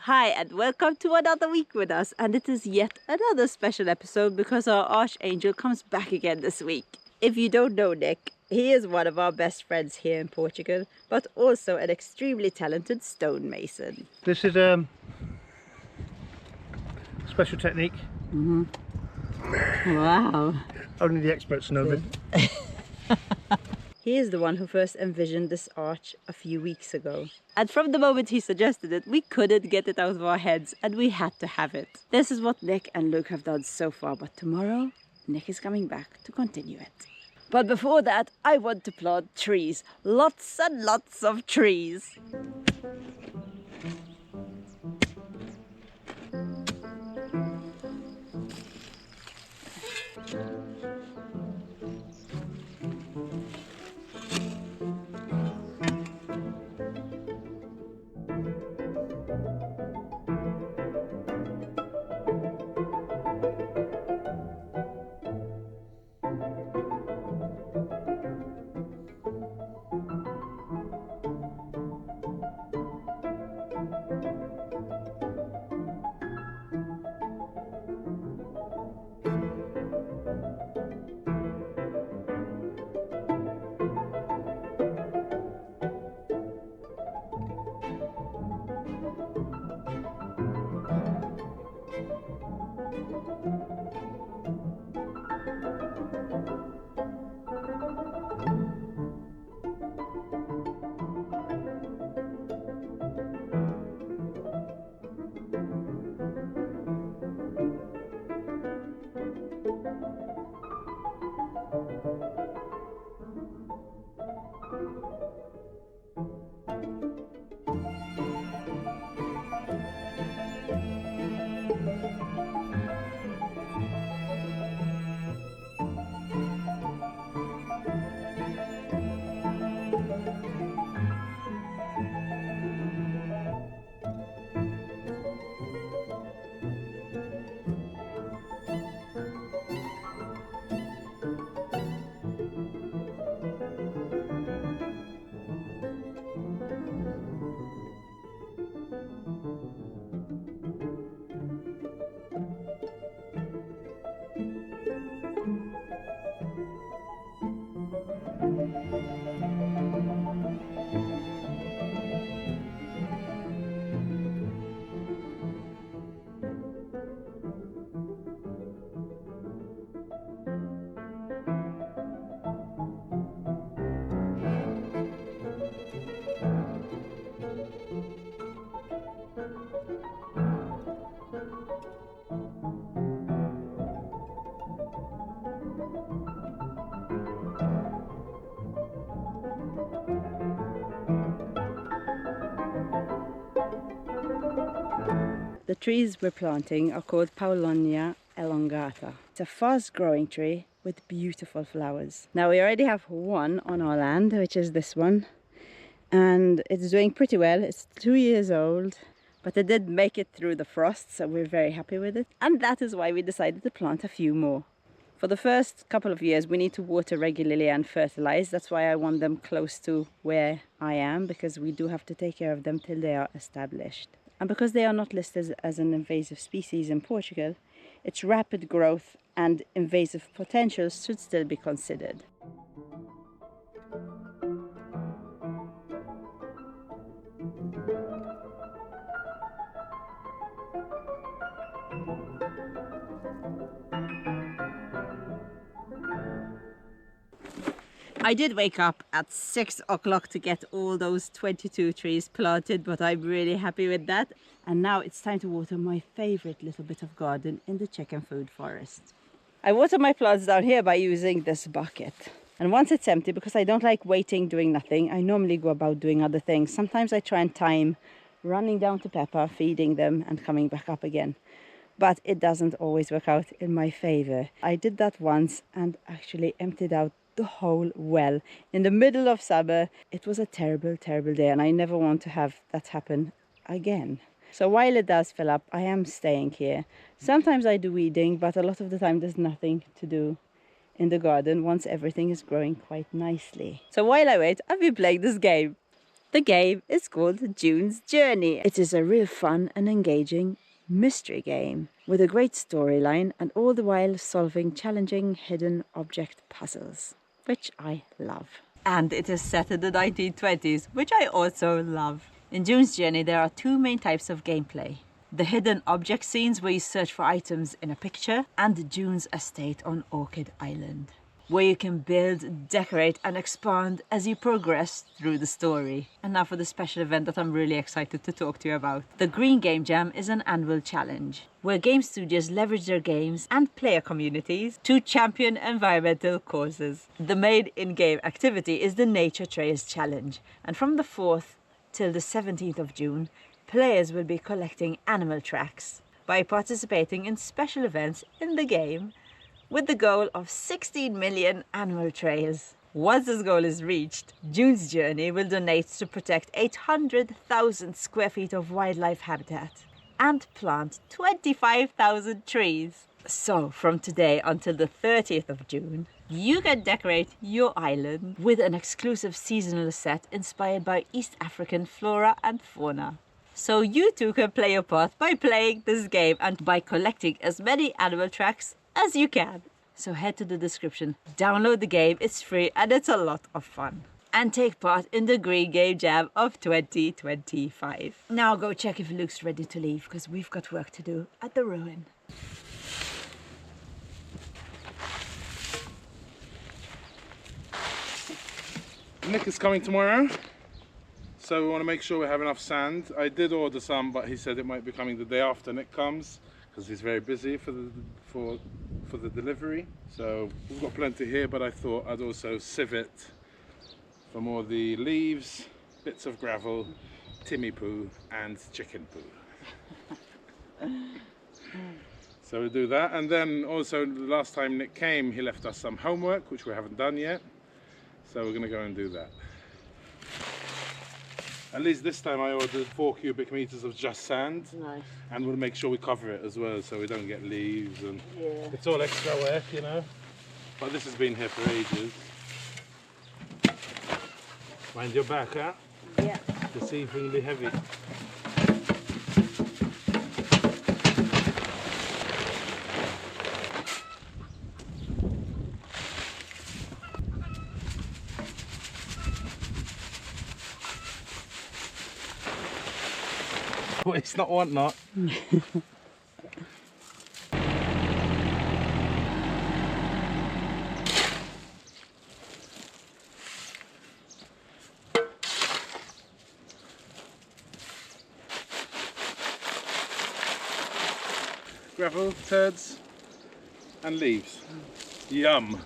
Hi and welcome to another week with us, and it is yet another special episode because our Archangel comes back again this week. If you don't know Nick, he is one of our best friends here in Portugal, but also an extremely talented stonemason. This is a special technique. Wow. Only the experts know this. He is the one who first envisioned this arch a few weeks ago. And from the moment he suggested it, we couldn't get it out of our heads and we had to have it. This is what Nick and Luke have done so far, but tomorrow, Nick is coming back to continue it. But before that, I want to plant trees. Lots and lots of trees. The trees we're planting are called Paulownia elongata. It's a fast-growing tree with beautiful flowers. Now we already have one on our land, which is this one, and it's doing pretty well. It's 2 years old, but it did make it through the frost, so we're very happy with it. And that is why we decided to plant a few more. For the first couple of years, we need to water regularly and fertilize. That's why I want them close to where I am, because we do have to take care of them till they are established. And because they are not listed as an invasive species in Portugal, its rapid growth and invasive potential should still be considered. I did wake up at 6 o'clock to get all those 22 trees planted, but I'm really happy with that. And now it's time to water my favorite little bit of garden in the chicken food forest. I water my plants down here by using this bucket. And once it's empty, because I don't like waiting doing nothing, I normally go about doing other things. Sometimes I try and time running down to Peppa, feeding them and coming back up again. But it doesn't always work out in my favor. I did that once and actually emptied out the whole well in the middle of summer. It was a terrible day, and I never want to have that happen again. So while it does fill up, I am staying here. Sometimes I do weeding, but a lot of the time there's nothing to do in the garden once everything is growing quite nicely. So while I wait, I've been playing this game. The game is called June's Journey. It is a real fun and engaging mystery game with a great storyline and all the while solving challenging hidden object puzzles, which I love. And it is set in the 1920s, which I also love. In June's Journey, there are two main types of gameplay. The hidden object scenes where you search for items in a picture, and June's estate on Orchid Island, where you can build, decorate and expand as you progress through the story. And now for the special event that I'm really excited to talk to you about. The Green Game Jam is an annual challenge where game studios leverage their games and player communities to champion environmental causes. The main in-game activity is the Nature Trails Challenge, and from the 4th till the 17th of June, players will be collecting animal tracks by participating in special events in the game with the goal of 16 million animal trails. Once this goal is reached, June's Journey will donate to protect 800,000 square feet of wildlife habitat and plant 25,000 trees. So from today until the 30th of June, you can decorate your island with an exclusive seasonal set inspired by East African flora and fauna. So you too can play your part by playing this game and by collecting as many animal tracks as you can. So head to the description, download the game, it's free and it's a lot of fun. And take part in the Green Game Jam of 2025. Now go check if Luke's ready to leave, because we've got work to do at the ruin. Nick is coming tomorrow, so we want to make sure we have enough sand. I did order some, but he said it might be coming the day after Nick comes, because he's very busy for the delivery. So we've got plenty here, but I thought I'd also sieve it for more of the leaves, bits of gravel, Timmy poo and chicken poo. So we'll do that, and then also the last time Nick came he left us some homework which we haven't done yet, so we're going to go and do that. At least this time I ordered 4 cubic meters of just sand. Nice. And we'll make sure we cover it as well so we don't get leaves, and it's all extra work, you know, but this has been here for ages. Mind your back, huh? Yeah. The sea can be heavy. Well, it's not whatnot. Gravel, turds and leaves. Yum.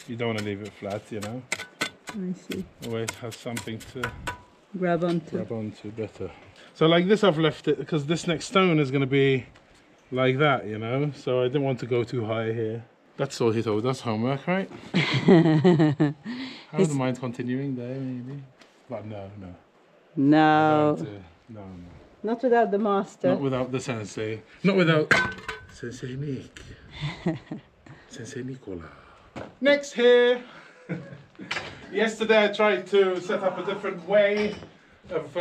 You don't want to leave it flat, you know. I see. Always have something to Grab onto. grab onto better. So like this I've left it because this next stone is going to be like that, you know. So I didn't want to go too high here. That's all he told us, homework, right? I wouldn't mind continuing there maybe. But no. I No. don't want to- no. Not without the master. Not without the sensei. Not without Sensei Nick. Sensei Nicola. Next here. Yesterday I tried to set up a different way of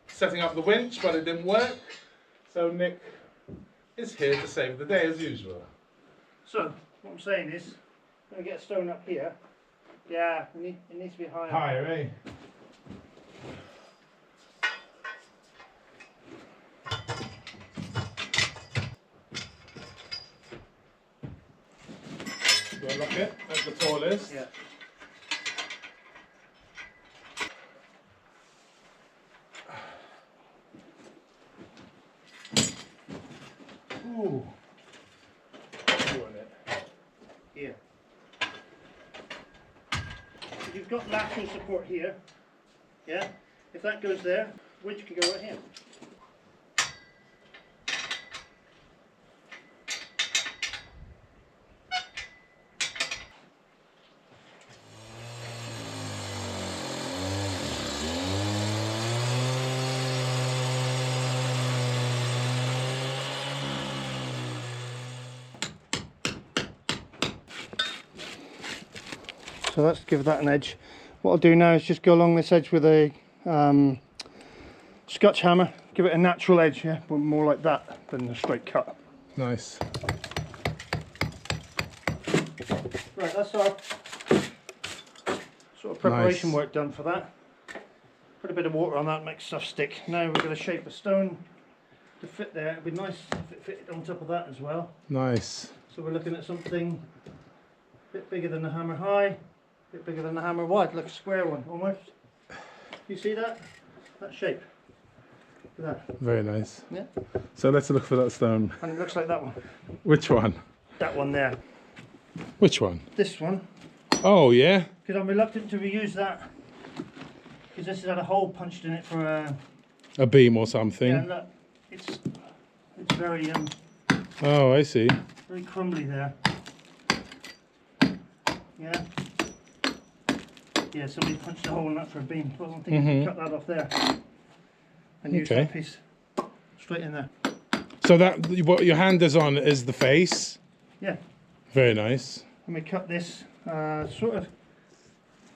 setting up the winch, but it didn't work. So Nick is here to save the day as usual. So, what I'm saying is, I'm going to get a stone up here. Yeah, it needs to be higher. Higher, eh? Do I look it at the tallest? Yeah. Ooh. Doing it. Here. You've got lateral support here. Yeah. If that goes there, winch can go right here. So let's give that an edge. What I'll do now is just go along this edge with a Scotch hammer, give it a natural edge, yeah, but more like that than a straight cut. Nice. Right, that's our sort of preparation Nice. work done for that. Put a bit of water on that, make stuff stick. Now we're going to shape a stone to fit there. It'd be nice if it fit on top of that as well. Nice. So we're looking at something a bit bigger than the hammer high, a bit bigger than the hammer wide, like a square one almost. You see that? That shape. Look at that. Very nice. Yeah. So let's look for that stone. And it looks like that one. Which one? That one there. Which one? This one. Oh yeah. Because I'm reluctant to reuse that. Because this has had a hole punched in it for a... A beam or something. Yeah, look. It's very Oh, I see. very crumbly there. Yeah. Yeah, somebody punched a hole in that for a beam. Well, I think you can cut that off there. And use Okay. that piece straight in there. So that what your hand is on is the face. Yeah. Very nice. And we cut this sort of,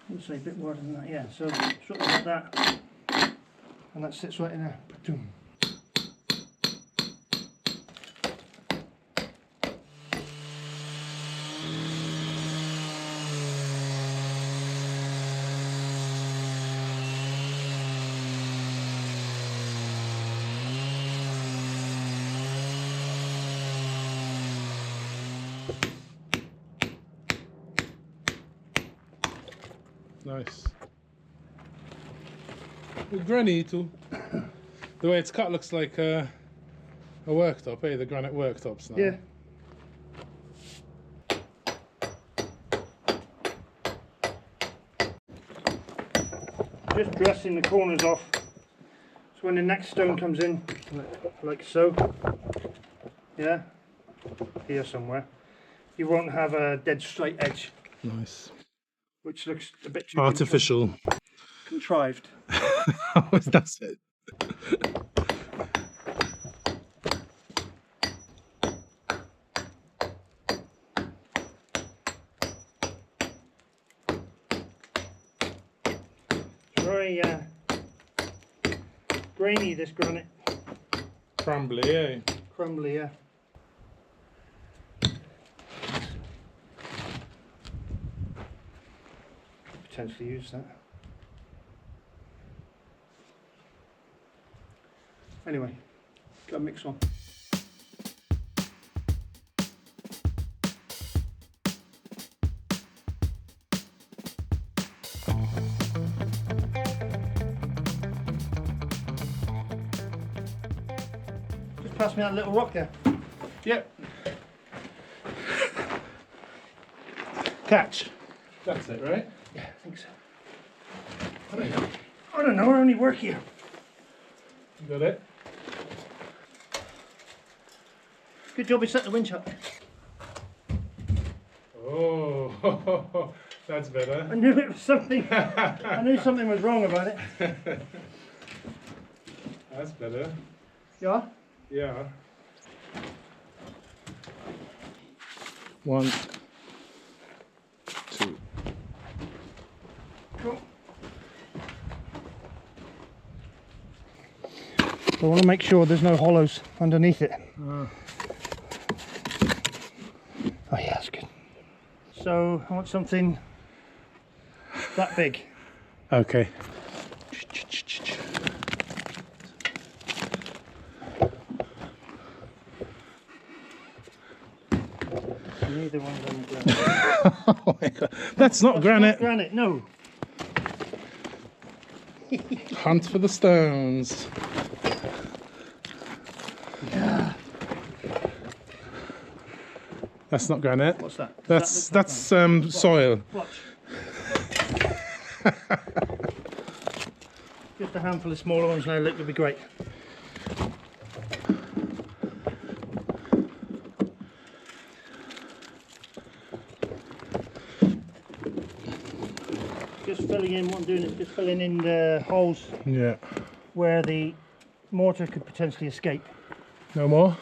let's say a bit wider than that, yeah. So sort of like that. And that sits right in there. Ba-doom. Nice. With granny too. The way it's cut looks like a worktop, eh? The granite worktops now. Yeah. Just dressing the corners off. So when the next stone comes in, like so, yeah, here somewhere, you won't have a dead straight edge, Nice. which looks a bit too Artificial. contrived. That's it. It's very grainy, this granite, Crumbly, eh? crumbly, yeah. Potentially use that. Anyway, got a mix on. Just pass me that little rock there. Yep. catch. That's it, right? Yeah, I think so. I don't know, I only work here. You got it? Good job we set the winch up. Oh, that's better. I knew it was something. I knew something was wrong about it. That's better. Yeah? Yeah. 1, 2. Cool. I want to make sure there's no hollows underneath it. Oh yeah, that's good. So I want something that big. Okay. Neither one's on the ground. Oh my God. That's not granite. Not granite, no. Hunt for the stones. Yeah. That's not granite. What's that? That's soil. Watch. Just a handful of smaller ones now, look, would be great. Just filling in, what I'm doing is just filling in the holes Yeah. where the mortar could potentially escape. No more?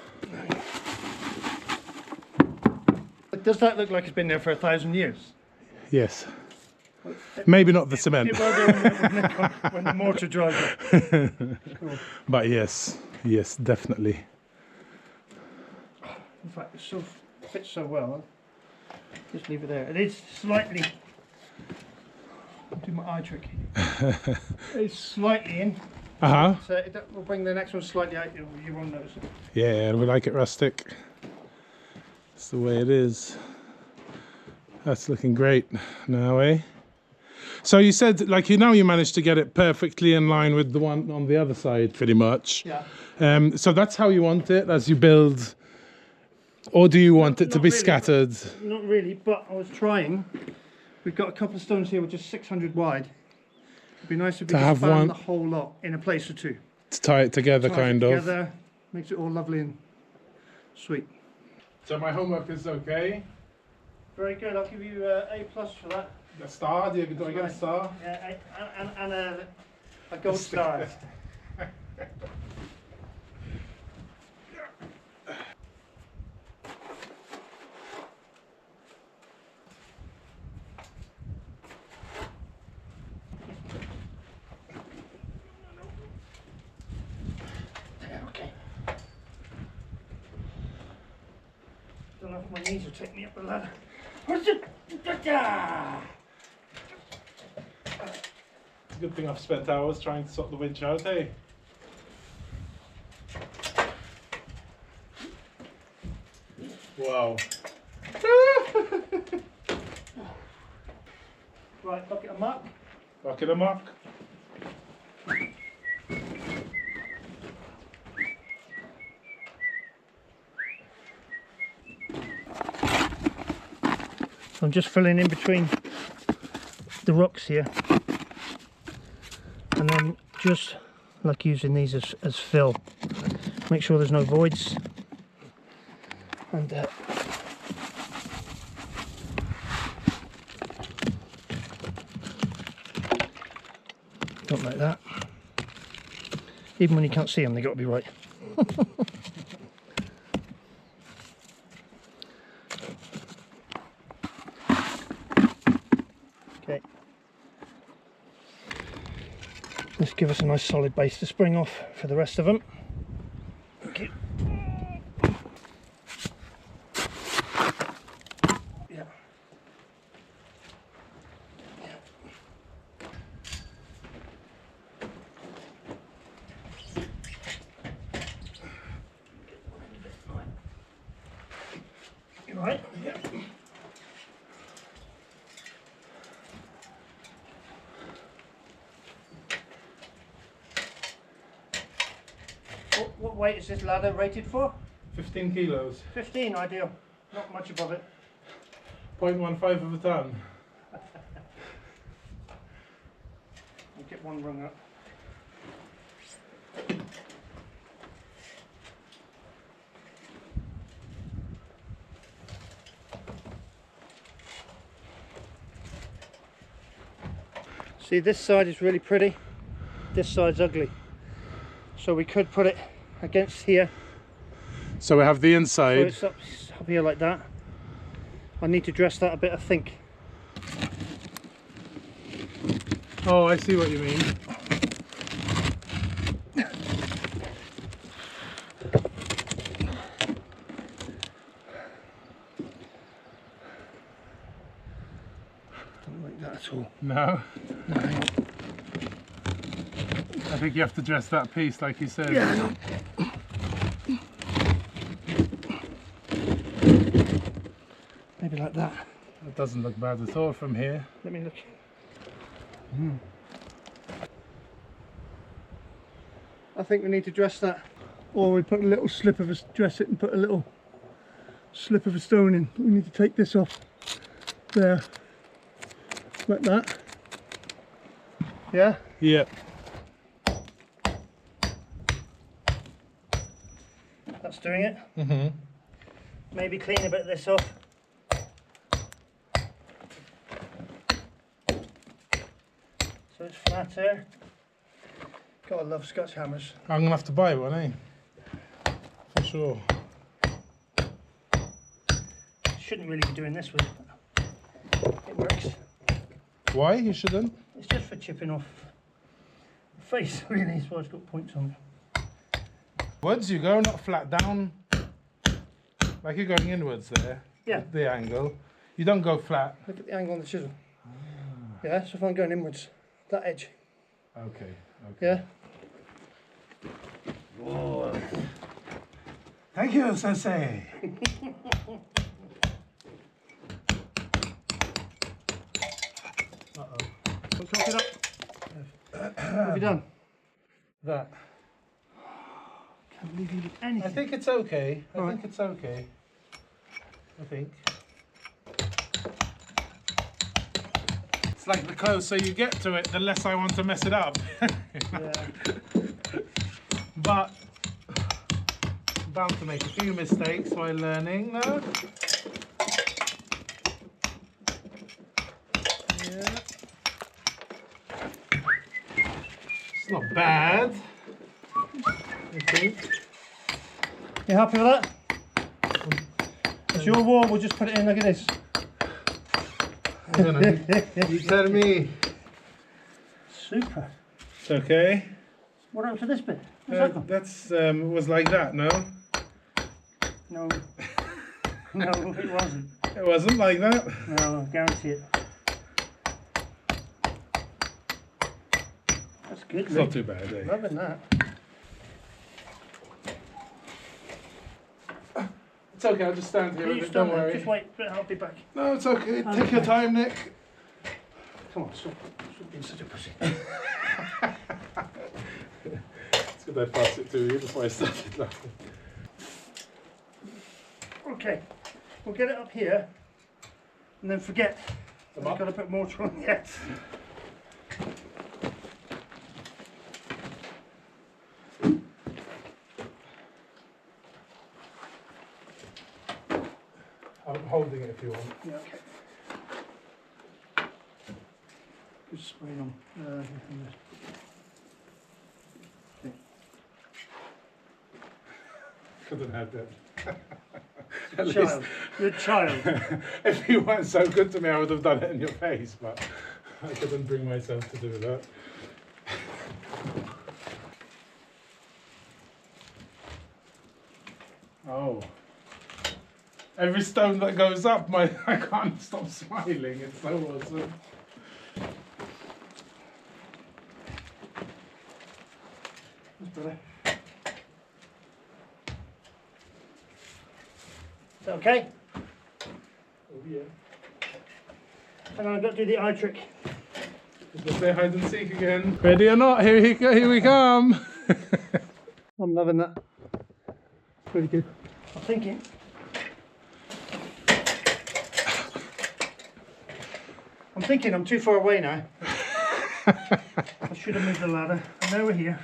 Does that look like it's been there for 1,000 years? Yes. Maybe not the cement. It will do when the mortar dries up. Cool. But yes, definitely. In fact, it so fits so well. Just leave it there. It is slightly. I'll do my eye trick. It's slightly in. So we'll bring the next one slightly out. You won't notice it. Yeah, we like it rustic. That's the way it is. That's looking great now, eh? So you said, like, you managed to get it perfectly in line with the one on the other side, pretty much. Yeah. So that's how you want it as you build, or do you want it to Not be really, scattered? Not really, but I was trying. We've got a couple of stones here which are 600 wide. It'd be nice if we To could have span one- the whole lot in a place or two. To tie it together, Tie it kind of. together, makes it all lovely and sweet. So my homework is okay. Very good. I'll give you A+ for that. A star? Do I get a star? Yeah, and a gold star. Okay. Don't know if my knees will take me up the ladder. Good thing I've spent hours trying to sort the winch out, hey? Wow. Right, bucket of muck. Bucket of muck. So I'm just filling in between the rocks here, and then just like using these as fill. Make sure there's no voids, and don't like that. Even when you can't see them, they've got to be right. Okay. Let's give us a nice solid base to spring off for the rest of them. Okay. Yeah. You all right? Yeah. What weight is this ladder rated for? 15 kilos. 15, ideal. Not much above it. 0.15 of a ton. I'll get one rung up. See, this side is really pretty, this side's ugly. So we could put it against here. So we have the So inside. it's up here like that. I need to dress that a bit, I think. Oh, I see what you mean. Don't like that at all. No. I think you have to dress that piece like you said. Yeah, I know. Maybe like that. It doesn't look bad at all from here. Let me look. I think we need to dress that. Or we put a little slip of a, dress it and put a little slip of a stone in. We need to take this off there. Like that. Yeah? Yeah. That's doing it. Mm-hmm. Maybe clean a bit of this off. So it's flat here. God, I love Scotch hammers. I'm gonna have to buy one, eh? For sure. Shouldn't really be doing this with it. It works. Why? You shouldn't? It's just for chipping off the face, really, so it's got points on it. Inwards you go, not flat down. Like you're going inwards there. Yeah. The angle. You don't go flat. Look at the angle on the chisel. Yeah, so if I'm going inwards, that edge. Okay. Yeah. Whoa. Thank you, Sensei. Chalk it up. What have you done? That. Can't believe you did anything. I think it's okay. I Alright. think it's okay. I think. It's like the closer you get to it, the less I want to mess it up. Yeah. But I'm bound to make a few mistakes while learning, no? Yeah. It's not bad. I think. You happy with that? It's your wall, we'll just put it in like this. I don't know. You tell me. Super. It's okay. What happened to this bit? What's that gone? That's it was like that, no? No. No, it wasn't. It wasn't like that. No, I guarantee it. That's good. It's not too bad, eh? Loving that. It's okay, I'll just stand here. You Don't stand there, worry. just wait, I'll be back. No, it's okay. Take your time, Nick. Come on, stop being such a pussy. It's good I passed it to you before I started laughing. Okay, we'll get it up here and then forget. Come I've up. got to put mortar on yet. I'm holding it if you want. Yeah, okay. Just spray it on. Okay. Couldn't have that. Child, good child. If you weren't so good to me, I would have done it in your face, but I couldn't bring myself to do that. Oh. Every stone that goes up, I can't stop smiling. It's so awesome. That's better. Is that okay? Oh yeah. Hang on, I've got to do the eye trick. Let's play hide and seek again. Ready or not? Here we come. I'm loving that. Pretty good. I'm thinking. I'm thinking I'm too far away now. I should have moved the ladder. And now we're here.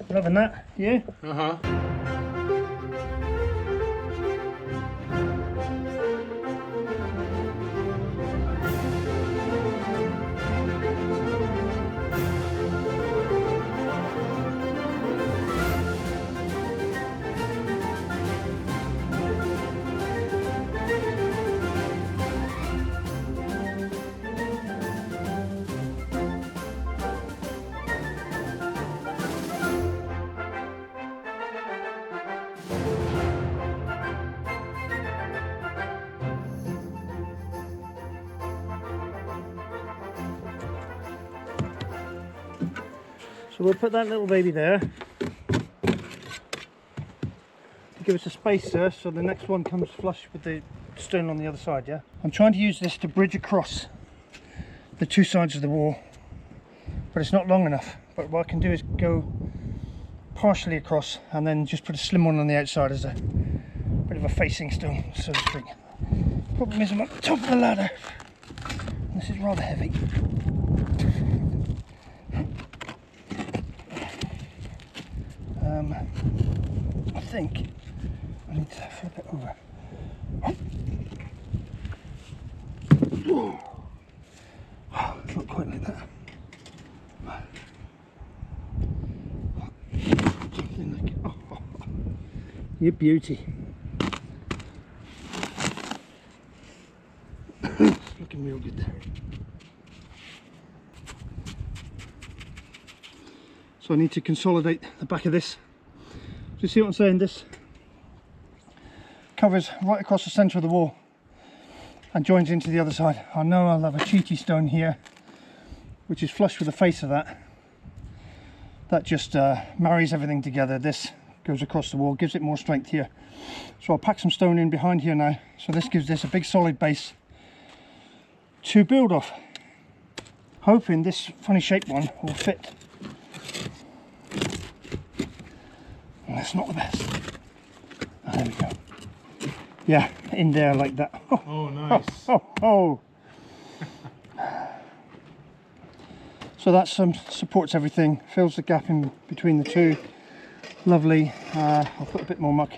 Loving that, you? Uh-huh. So we'll put that little baby there to give us a space there so the next one comes flush with the stone on the other side, yeah? I'm trying to use this to bridge across the two sides of the wall, but it's not long enough. But what I can do is go partially across and then just put a slim one on the outside as a bit of a facing stone, so to speak. Problem is I'm at the top of the ladder. This is rather heavy. I think I need to flip it over. Not quite like that. Something like, oh, you beauty. It's looking real good there. So I need to consolidate the back of this. Do you see what I'm saying? This covers right across the centre of the wall and joins into the other side. I know I'll have a cheaty stone here which is flush with the face of that. That just marries everything together. This goes across the wall, gives it more strength here. So I'll pack some stone in behind here now. So this gives this a big solid base to build off. Hoping this funny shaped one will fit. That's not the best. Oh, there we go. Yeah, in there like that. Oh, Oh, nice. oh. So that supports everything, fills the gap in between the two. Lovely. I'll put a bit more muck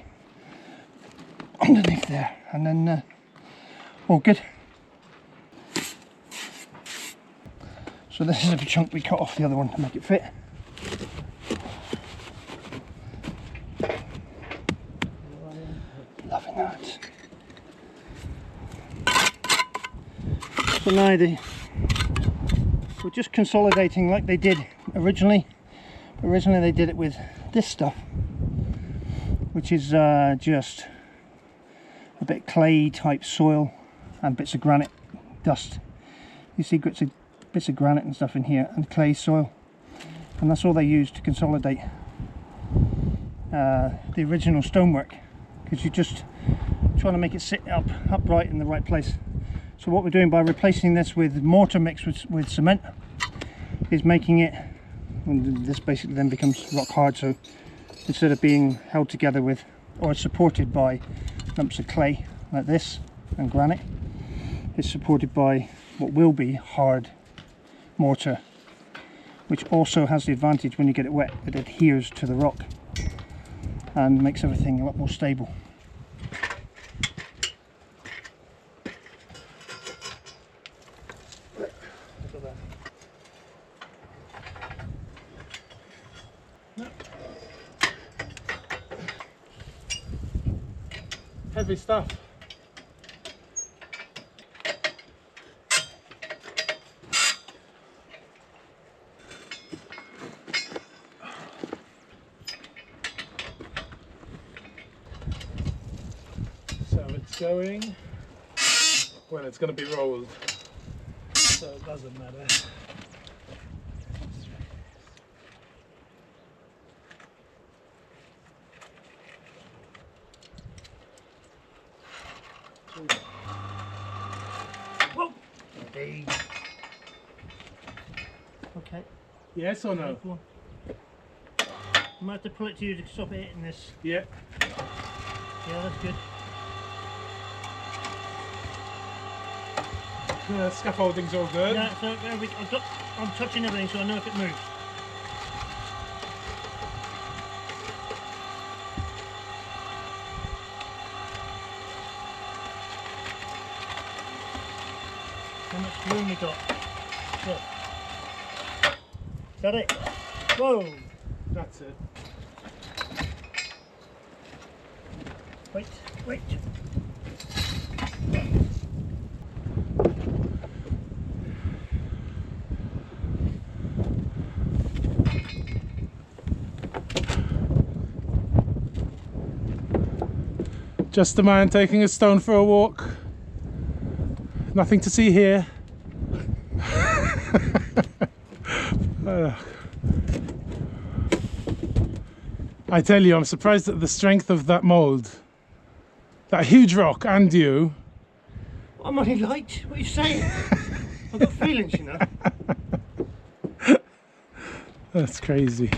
underneath there, and then all good. So this is a chunk we cut off the other one to make it fit. Loving that. So now we're just consolidating like they did originally. Originally they did it with this stuff, which is just a bit clay type soil and bits of granite dust. You see bits of granite and stuff in here and clay soil, and that's all they used to consolidate the original stonework, because you're just trying to make it sit upright in the right place. So what we're doing by replacing this with mortar mixed with cement is making it, and this basically then becomes rock hard. So instead of being held together with or supported by lumps of clay like this and granite, it's supported by what will be hard mortar which also has the advantage when you get it wet, it adheres to the rock and makes everything a lot more stable. Look at that. Heavy stuff. So it's going when it's going to be rolled. So it doesn't matter. Whoa! Okay. Okay. Yes or no? Go on. I might have to pull it to you to stop it hitting this. Yeah. Yeah, that's good. Scaffolding's all good. Yeah, so I'm touching everything so I know if it moves. How much room we got? Look. Got it? Whoa! That's it. Wait, wait. Just a man taking a stone for a walk. Nothing to see here. I tell you, I'm surprised at the strength of that mould. That huge rock and you. I'm only light. What are you saying? I've got feelings, you know. That's crazy.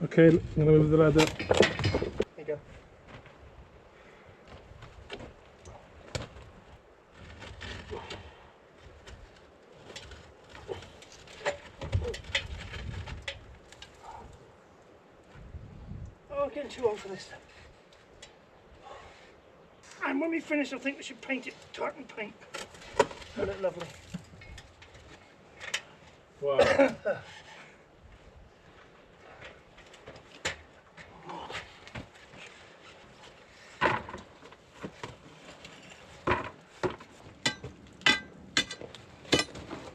Okay, I'm gonna move the ladder. There you go. Oh, I'm getting too old for this. And when we finish, I think we should paint it tartan paint. It'll look lovely. Wow.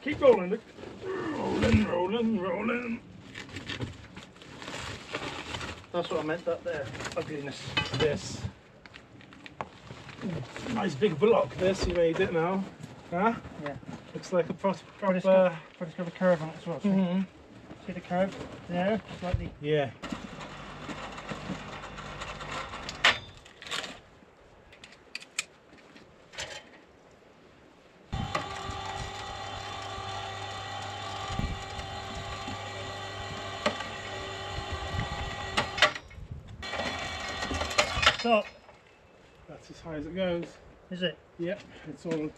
Keep rolling, look. Rolling, rolling, rolling. That's what I meant, that there. Ugliness. This. Nice big block, this, you made it now. Huh? Yeah. Looks like a But proper... it's got a curve on it as well. See, Mhm. see the curve there? Slightly. Yeah. Stop. That's as high as it goes. Is it? Yep, it's all...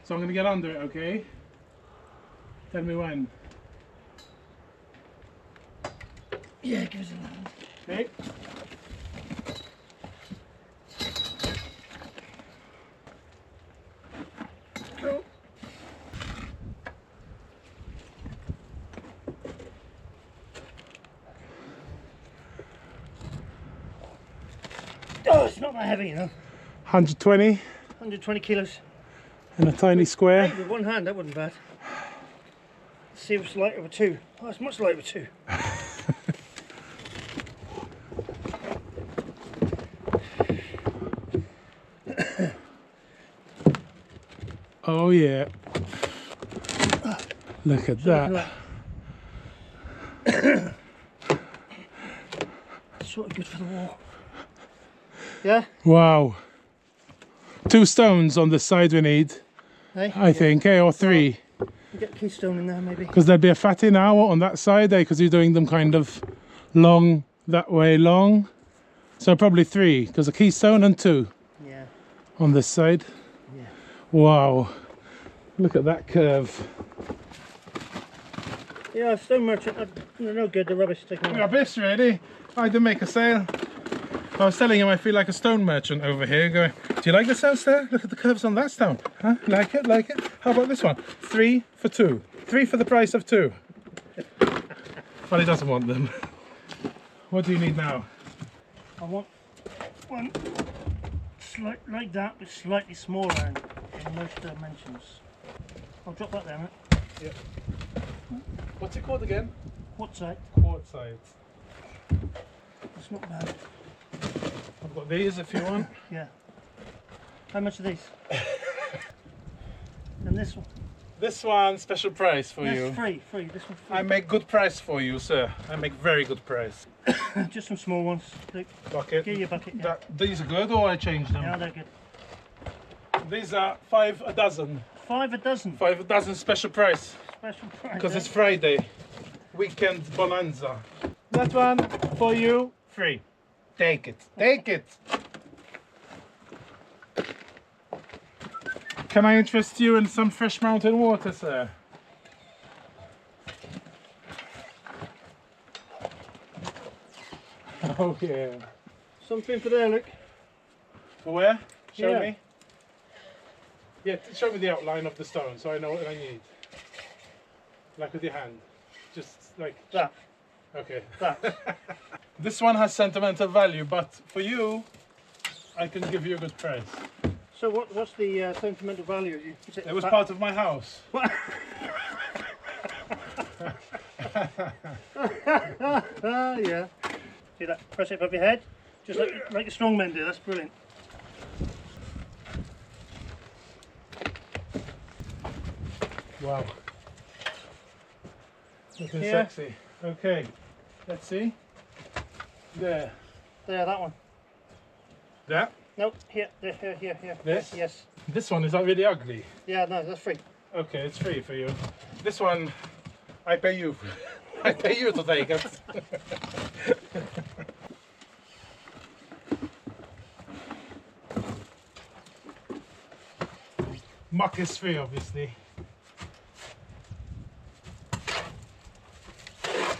So I'm going to get under it, okay? Tell me when. Yeah, give us a hand. Okay? Cool. Oh, it's not that heavy, you know. 120 120 kilos. in a tiny square. Hey, with one hand, that wasn't bad. Let's see if it's lighter with two. Oh, it's much lighter with two. Oh yeah. Look at that. Sort of good for the wall. Yeah? Wow. 2 stones on the side we need, Hey? I think, or 3. Get keystone in there maybe. Because there'd be a fatty now on that side, because you're doing them kind of long, that way long. So probably 3, because a keystone and 2 Yeah. on this side. Yeah. Wow, look at that curve. Yeah, stone merchant, they're no good, the rubbish taking away. Rubbish, really? I did make a sale. I was telling him I feel like a stone merchant over here going, do you like the house there? Look at the curves on that stone. Huh? Like it? Like it? How about this one? 3 for 2. 3 for the price of 2. Well, he doesn't want them. What do you need now? I want one like that, but slightly smaller in most dimensions. I'll drop that there, mate. Yeah. What's it called again? Quartzite. Quartzite. It's not bad. I've got these if you want. Yeah. How much are these? And this one? This one, special price for you. That's free. This one's free. I make good price for you, sir. I make very good price. Just some small ones. Look, Bucket. give you a bucket. Yeah. These are good, or I change them? Yeah, they're good. These are 5 a dozen. 5 a dozen. 5 a dozen special price. Special price. Because it's Friday. Weekend bonanza. That one for you, free. Take it. Take it. Can I interest you in some fresh mountain water, sir? Oh yeah. Something for there, look. For where? Show Yeah. me. Yeah, show me the outline of the stone so I know what I need. Like with your hand. Just like That. okay. That. This one has sentimental value, but for you, I can give you a good price. So what's the sentimental value? Is It was part of my house. Yeah. See that? Press it above your head, just like the strong men do. That's brilliant. Wow. Looking Yeah. sexy. Okay, let's see. There. There, that one. That. Nope. Here. Here. This? Yes. This one is not really ugly. Yeah. No, that's free. Okay, it's free for you. This one, I pay you. I pay you to take it. Muck is free, obviously.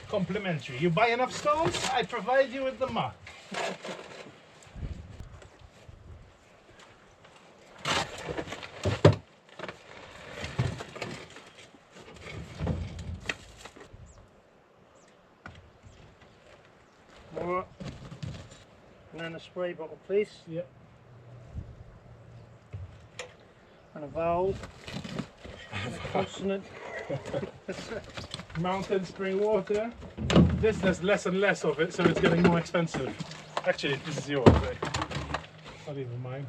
Complimentary. You buy enough stones, I provide you with the muck. More. And then a spray bottle, please. Yep. And a vowel. And a consonant. Mountain spring water. There's less and less of it, so it's getting more expensive. Actually, this is yours, eh? Not even mine.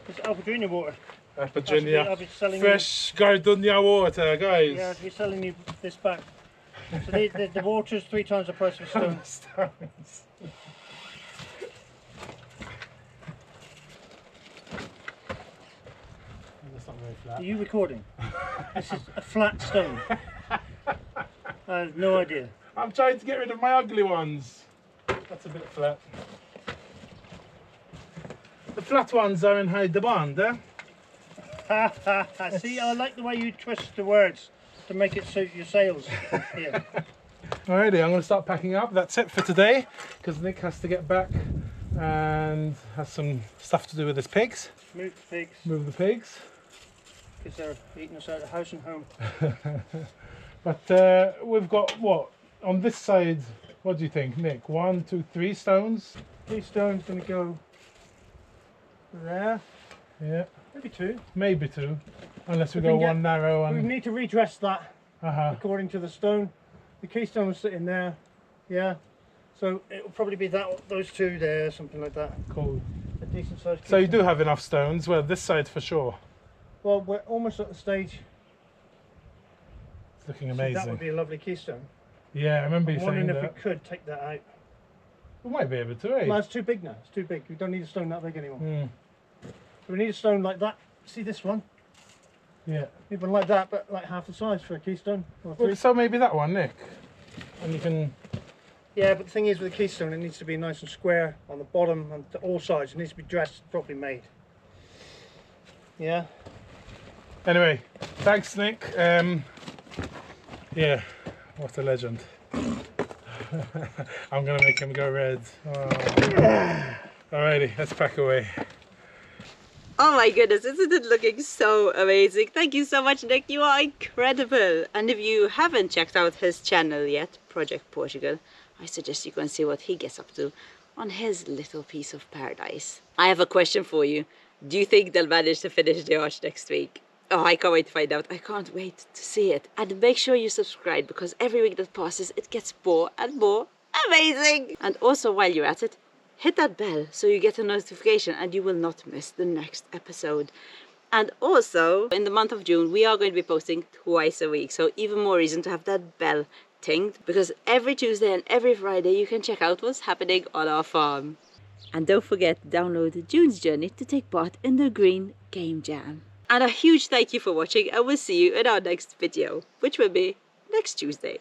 It's Alpedrina water. I'll Virginia, be selling fresh gardenia water, guys. Yeah, I'll be selling you this back. So the water's 3 times the price of a stone. Stones. That's not very flat. Are you recording? This is a flat stone. I have no idea. I'm trying to get rid of my ugly ones. That's a bit flat. The flat ones are in high demand, eh? See, I like the way you twist the words to make it suit your sales. Here. Alrighty, I'm going to start packing up. That's it for today, because Nick has to get back and has some stuff to do with his pigs. Move the pigs, Move the pigs. because they're eating us out of house and home. But we've got what on this side? What do you think, Nick? 1, 2, 3 stones. 3 stones going to go there. Yeah, Maybe 2. maybe 2, unless we We go can get- one narrow We and. need to redress that Uh-huh. according to the stone. The keystone was sitting there. Yeah. So it will probably be those 2 there, something like that. Cool. A decent sized So you keystone. do have enough stones. Well, this side for sure. Well, we're almost at the stage. It's looking See, amazing. that would be a lovely keystone. Yeah, I remember you I'm saying wondering if that. we could take that out. We might be able to, eh? No, it's too big now. It's too big. We don't need a stone that big anymore. Hmm. We need a stone like that. See this one? Yeah. Even like that, but like half the size for a keystone. Or Well, 3. so maybe that one, Nick. And you can Yeah, but the thing is with the keystone, it needs to be nice and square on the bottom and to all sides. It needs to be dressed, properly made. Yeah. Anyway, thanks Nick. Yeah, what a legend. I'm gonna make him go red. Oh. Alrighty, let's pack away. Oh my goodness, isn't it looking so amazing? Thank you so much, Nick. You are incredible. And if you haven't checked out his channel yet, Project Portugal, I suggest you go and see what he gets up to on his little piece of paradise. I have a question for you. Do you think they'll manage to finish the arch next week? Oh, I can't wait to find out. I can't wait to see it. And make sure you subscribe, because every week that passes, it gets more and more amazing. And also, while you're at it, hit that bell so you get a notification and you will not miss the next episode. And also, in the month of June, we are going to be posting twice a week. So even more reason to have that bell tinged, because every Tuesday and every Friday you can check out what's happening on our farm. And don't forget to download June's Journey to take part in the Green Game Jam. And a huge thank you for watching, and we'll see you in our next video, which will be next Tuesday.